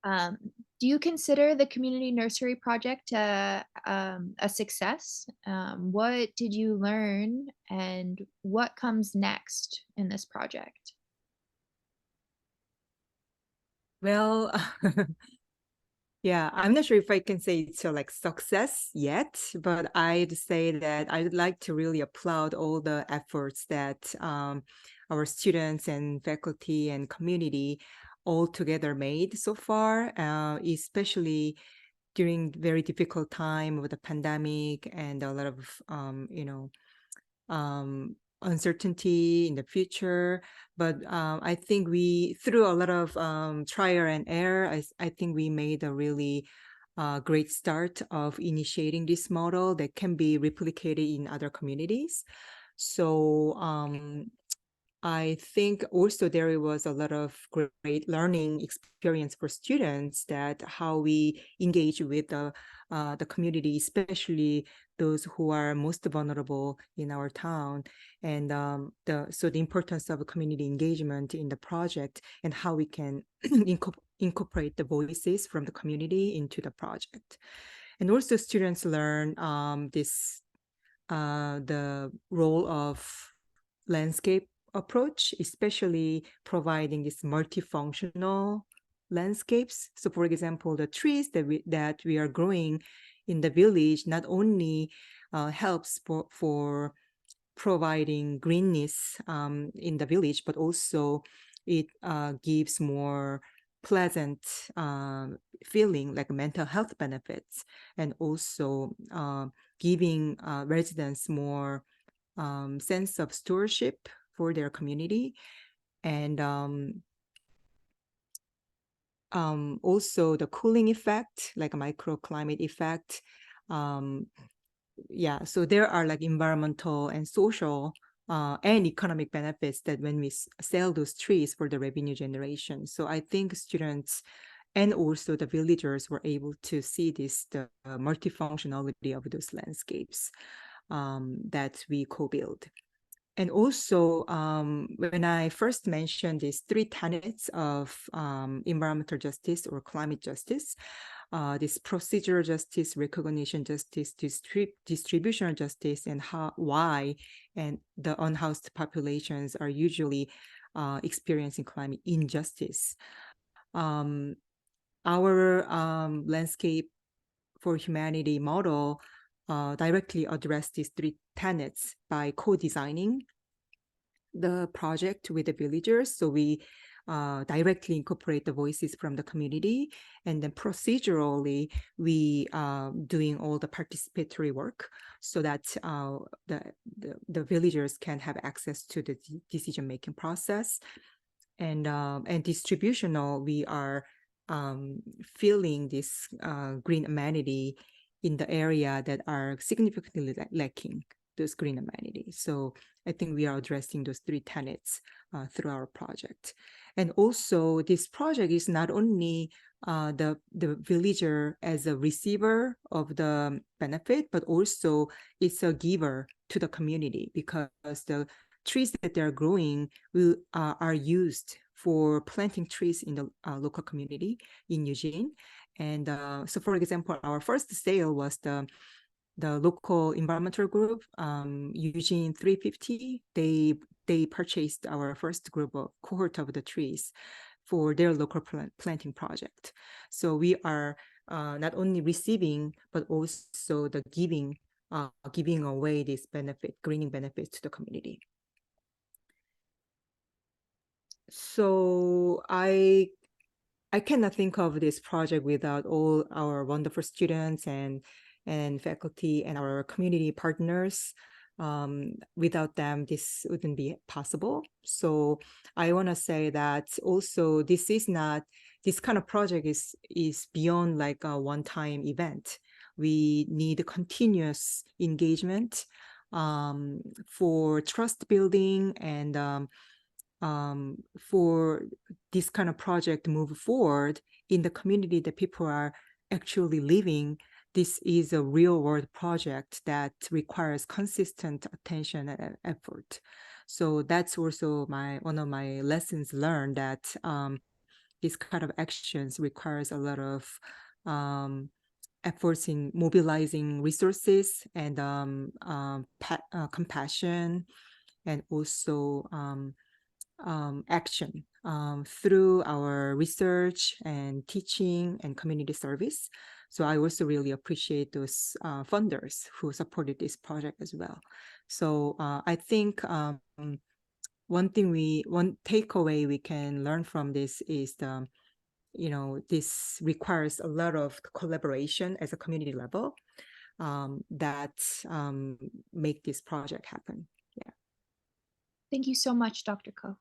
Um, do you consider the community nursery project a success? What did you learn and what comes next in this project? Well, yeah, I'm not sure if I can say it's a like success yet, but I'd say that I'd like to really applaud all the efforts that our students and faculty and community all together made so far, especially during very difficult time with the pandemic and a lot of uncertainty in the future. But I think we, through a lot of trial and error, I think we made a really great start of initiating this model that can be replicated in other communities. So I think also there was a lot of great learning experience for students, that how we engage with the community, especially those who are most vulnerable in our town, and the importance of community engagement in the project, and how we can incorporate the voices from the community into the project. And also students learn the role of landscape approach, especially providing these multifunctional landscapes. So for example, the trees that we are growing in the village not only helps for providing greenness in the village, but also it gives more pleasant feeling, like mental health benefits, and also giving residents more sense of stewardship for their community. And also the cooling effect, like a microclimate effect. Yeah, so there are like environmental and social and economic benefits that when we sell those trees for the revenue generation. So I think students and also the villagers were able to see the multifunctionality of those landscapes that we co-build. And also, when I first mentioned these three tenets of environmental justice or climate justice, this procedural justice, recognition justice, distributional justice, and why and the unhoused populations are usually experiencing climate injustice. Our landscape for humanity model directly address these three tenets by co-designing the project with the villagers. So we directly incorporate the voices from the community, and then procedurally we doing all the participatory work, so that the villagers can have access to the decision-making process. And distributional, we are filling this green amenity in the area that are significantly lacking those green amenities. So I think we are addressing those three tenets through our project. And also this project is not only the villager as a receiver of the benefit, but also it's a giver to the community, because the trees that they're growing are used for planting trees in the local community in Eugene. And so, for example, our first sale was the local environmental group, Eugene 350. They purchased our first group of cohort of the trees for their local planting project. So we are not only receiving, but also the giving away this greening benefits to the community. So I cannot think of this project without all our wonderful students and faculty and our community partners. Without them, this wouldn't be possible. So I want to say that also this kind of project is beyond like a one-time event. We need continuous engagement for trust building, and for this kind of project to move forward in the community that people are actually living. This is a real world project that requires consistent attention and effort. So that's also one of my lessons learned, that this kind of actions requires a lot of efforts in mobilizing resources and compassion, and also action through our research and teaching and community service. So I also really appreciate those funders who supported this project as well. So I think one takeaway we can learn from this is this requires a lot of collaboration as a community level that make this project happen. Yeah. Thank you so much, Dr. Ko.